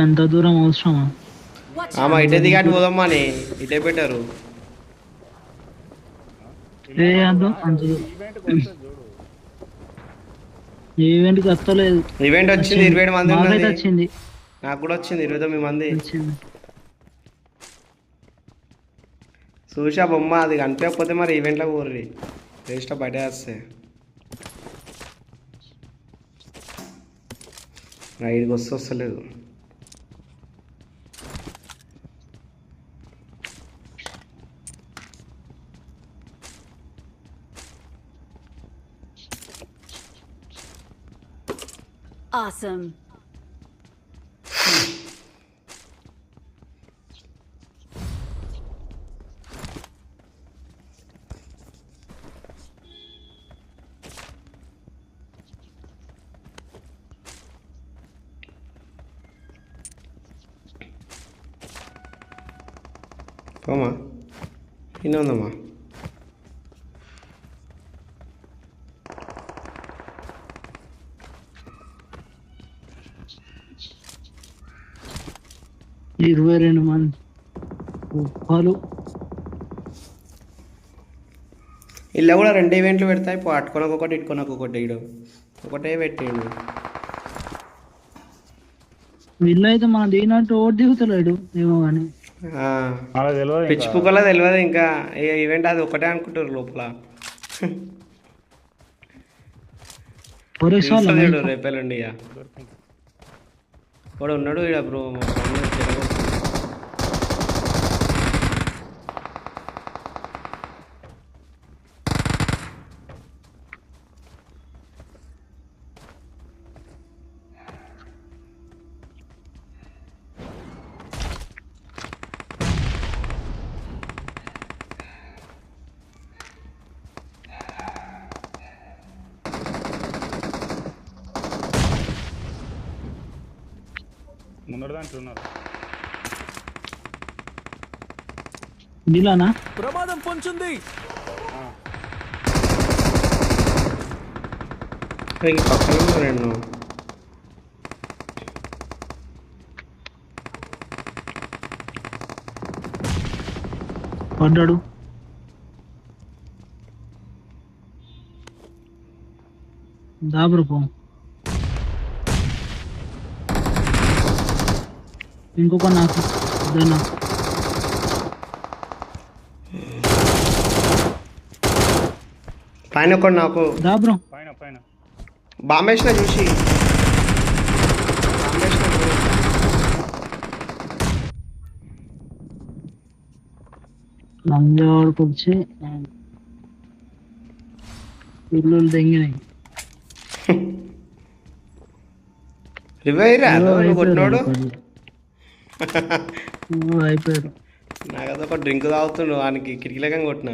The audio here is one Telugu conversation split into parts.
అంత దూరం అవసరమా? Watch ఆమా out! ఇటే దిగాటి పోదామా అని ఇటే పెట్టారు. అద్దు అంత ఈవెంట్కి వస్తుంది చూడు. ఈవెంట్కి వస్తలేదు. ఈవెంట్ వచ్చింది, వచ్చింది 27 మంది మాకైతే ఉన్నది. వచ్చింది. నాకు కూడా వచ్చింది 29 మంది. వచ్చింది. చూసా బొమ్మ అది కనిపించకపోతే మరి ఈవెంట్లో పోర్రి వేస్ట్ బయట వస్తే రైడ్కి వస్తలేదు. Awesome. పోమా ఇన్న ఉందమ్మా. ఇరవై 22 మంది వాళ్ళు ఇలా కూడా 2 ఈవెంట్లు పెడతాయి. అట్టుకొనకు ఒకటి ఇట్టుకొనకు ఒకటి ఇడు ఒకటే పెట్టిండు. వీళ్ళు అయితే మన దిగినట్టు ఓటు దిగుతలేడు ఏమో కానీ. మనకు తెలియదు పిచ్చి కుక్కలా తెలియదు ఇంకా ఈవెంట్ అది ఒకటే అనుకుంటారు లోపల. చూడు రేపేళ్ళండి ఇక వాడు ఉన్నాడు ఇక బ్రో. ముందర దాంట్లో ఉన్నారు. వీళ్ళనా ప్రమాదం పొంచుంది. పక్కన రెండు పడ్డాడు. దాబరు పో. ఇంకొక నాకు పైన ఒకటి నాకు దాబ్రం పైన పైన బాంబేసిన చూసి లంజవాడికి వచ్చి ఇల్లు తెంగినాయి. రివైరా కొట్టినోడు అయిపోయారు. నాకు అదొక డ్రింక్ తాగుతుండు వానికి కిటికీలకం కొట్టిన.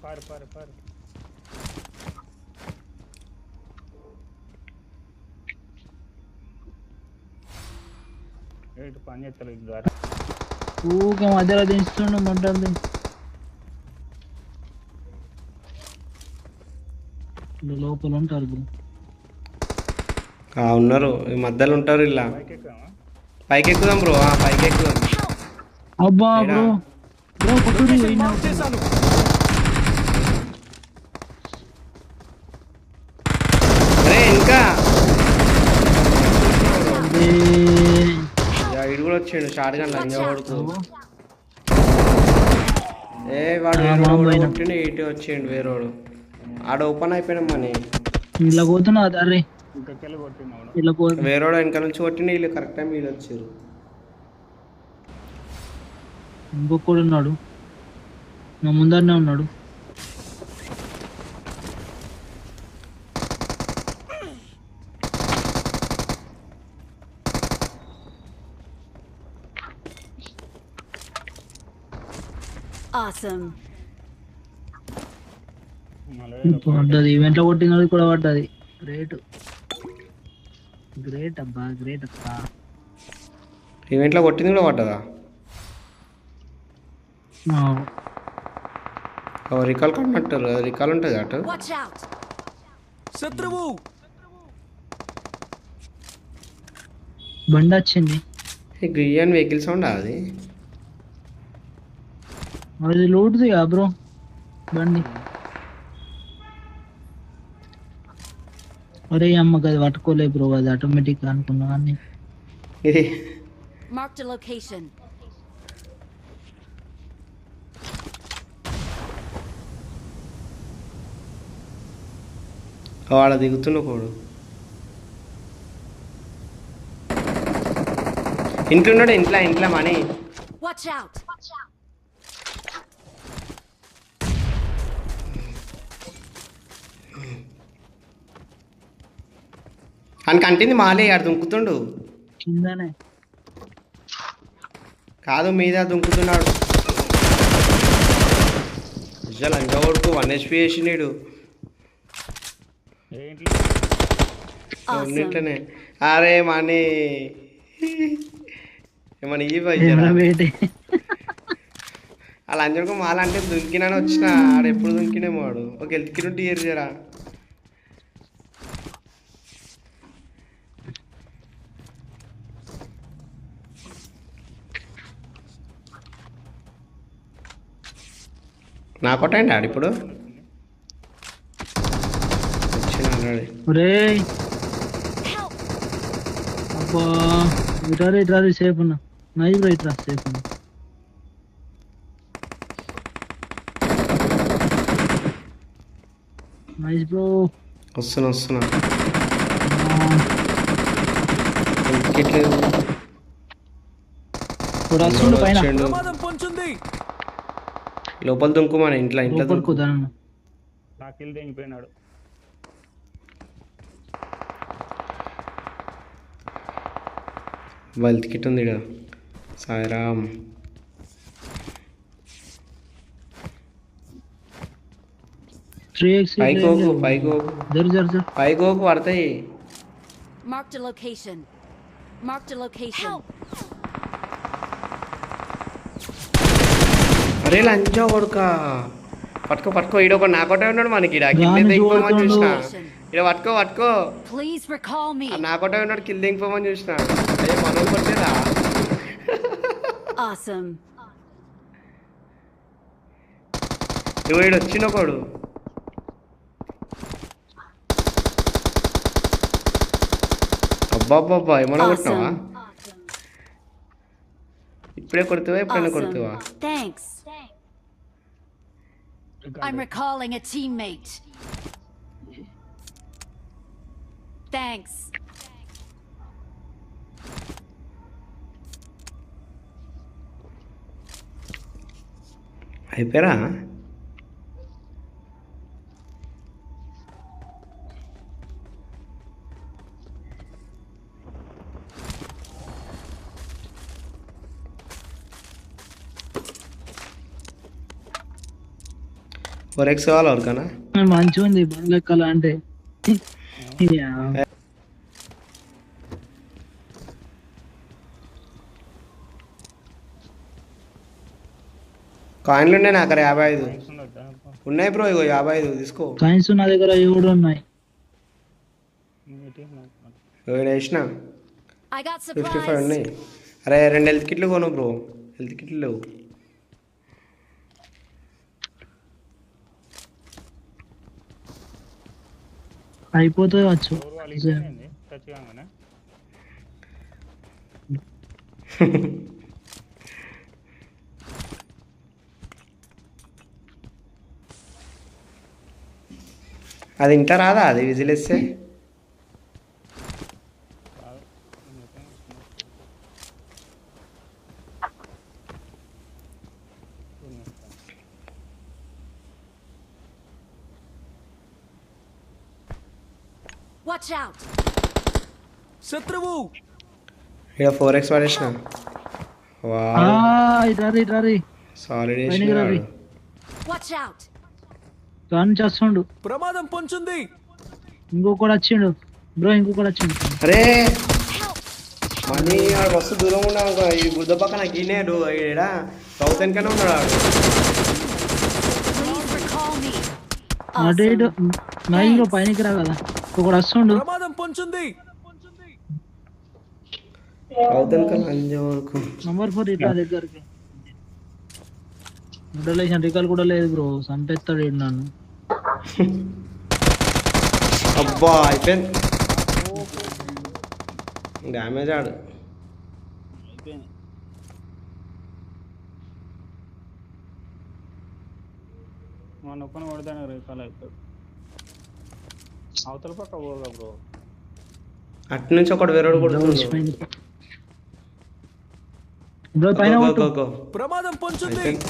పారు పారు పారు. ఇటు పని చేస్తారు ఇటు ద్వారా. ఊకే మధ్యలో దించుతుండు మొట్టది. లోపల ఉంటారు ఉన్నారు ఈ మధ్యలో ఉంటారు. ఇలా పైకి ఎక్కుదామా? పైకి ఎక్కుదాం బ్రో, పైకి ఎక్కుదాం. అబ్బా బ్రో బ్రో కొట్టుడు మార్క్ చేశాను. అరే ఇంకా ఇడు కూడా వచ్చిండు షార్ట్ గన్ లంజవాడుకు. వాడు వేరే కొట్టిండు ఇటు వచ్చిండు వేరేవాడు. ఆడ ఓపెన్ అయిపోయినా మనీ ఇలా పోతున్నా అరే ఇంకెళ్ళి కొట్టినాడు. ఇలా పో. వేరేవాడు వెనక నుంచి కొట్టిండు, వీళ్ళు కరెక్ట్ టైం వీళ్ళు వచ్చారు. ఇంకొకడు ఉన్నాడు నా ముందరనే ఉన్నాడు. Awesome. పడ్డది ఈవెంట్లో కొట్టినది కూడా పడ్డది. గ్రేట్ గ్రేట్ అబ్బా గ్రేట్ అబ్బా. ఈవెంట్లో కొట్టింది కూడా పడ్డదా? రికాల్ కొన్నట్టు రికాల్ ఉంటుంది అటు. Watch out! శత్రువు బండి వచ్చింది. ఈ గ్రియన్ వెహికల్ సౌండ్ అది. అది లోడ్ది బ్రో బండి. అరే అమ్మకి అది పట్టుకోలే బ్రో, అది ఆటోమేటిక్ అనుకున్నా కానీ. ఇది Marked a location. వాడ దిగుతున్న కోడు ఇంట్లో ఉన్నాడు. ఇంట్లో మనీ. Watch out! అని కంటింది మాలే ఆడు దుంకుతుండు. కిందనే కాదు మీద దుంకుతున్నాడు. లంజోడుకు 1 HP వేసినాడు. ఏంటి Awesome. ఉన్నట్లనే. అరే మనీ ఏమన్నా ఈ ఏమైనా వేటే. ఆ లంజోడుకు మాల అంటే దుంకినాని వచ్చిన ఆడు ఎప్పుడు దుంకినేమో వాడు. ఒక ఎల్తికినట్టు ఇయర్ చేయరా. నా కొట్టండి ఆడు ఇప్పుడు వచ్చిన ఆల్రెడీ. ఒరేయ్ Help! అబ్బా ఇట్రారీ సేఫ్ ఉన్నా. నైస్ బ్రో, ఇట్రా సేఫ్ ఉన్నా. Nice bro. వస్తున్నా టికెట్లు వస్తుండు పైన. వచ్చిండు. ప్రమాదం పొంచుంది. లోపల దుంకుమాను ఇంట్లో దుంకు. కుదరను. నా కిల్ తెగిపోయినాడు. వాళ్ళ టికెట్ ఉంది ఇక్కడ. సాయిరామ్. పైకి పోకు పైకి పోకు పడతాయి. Marked a location. Marked a location. అరే లంచా కొడుక పట్టుకో ఈడ ఒక నాకోటే ఉన్నాడు మనకి. ఈడ కింద దిగిపోమని చూసిన. ఈడ పట్టుకో Please recall me. నాకోటే ఉన్నాడు. కింద దిగిపోమని చూసిన. అయ్యే మనం కొట్టేదా. Awesome. నువ్వు ఈడు వచ్చిన కోడు. అబ్బాబ్బా ఏమన్నా కొట్టినావా? Awesome. ఇప్పుడే కొడుతావా ఎప్పుడైనా Awesome. కొడుతావా? Thanks. I'm recalling a teammate. Thanks. అయిపోయారా? ఫోరెక్స్ కావాలి ఎవరికన్నా? మంచిగా ఉంది బండి లెక్కల అంటే. కాయిన్లు ఉన్నాయి నా దగ్గర 55 ఉండొద్దా? ఉన్నాయి బ్రో. ఇగో 55 తీసుకో. కాయిన్స్ నా దగ్గర 7 ఉన్నాయి. ఏంటి? వేసిన I got 55 supplies. ఉన్నాయి. అరే 2 హెల్త్ కిట్లు కొను బ్రో. హెల్త్ కిట్లు లేవు. అయిపోతుంది వచ్చు. ఎవరు వాళ్ళు ఇచ్చింది టచ్ కాగానే అది ఇంకా రాదా? అది విజిల్ వేస్తే Watch out! శత్రువు ఇక్కడ 4x పడేసిన. వా ఇట్రారీ సాలిడ్ పైనకి రావి. వేసిన. Watch out! కాన్ చేస్తుండు. ప్రమాదం పొంచుంది. ఇంకొకటి వచ్చిండు బ్రో, ఇంకొకటి వచ్చిండు. అరే Help! మనీ ఆడు మస్తు దూరం ఉన్నాడు. ఈ బుద్ధ పక్కన గీనేడు. ఈడ సౌత్ వెనకనే ఉన్నాడు ఆడు. Please అటు ఇటు నైస్ బ్రో పైనకి రా కదా ఒకడు వస్తుండు ప్రమాదం పొంచుంది. అవుతాను కదా అంజే వరకు. నంబర్ 4 ఇట్లా దగ్గరికి మొదలేసిన రికాల్ కూడా లేదు బ్రో చంపేస్తాడు ఈడు నన్ను అబ్బా అయిపోయింది డ్యామేజ్ ఆడు. మన ఒక్కన కొడతాను రీకాల్ అవుతాడు. అవతల పక్క పోగా బ్రో. అటు నుంచి ఒకటి వేరేడు కొడుతుండు. బ్రో పైన గో, కొట్టు. Go, go. ప్రమాదం పొంచుంది. అయిపోయింది.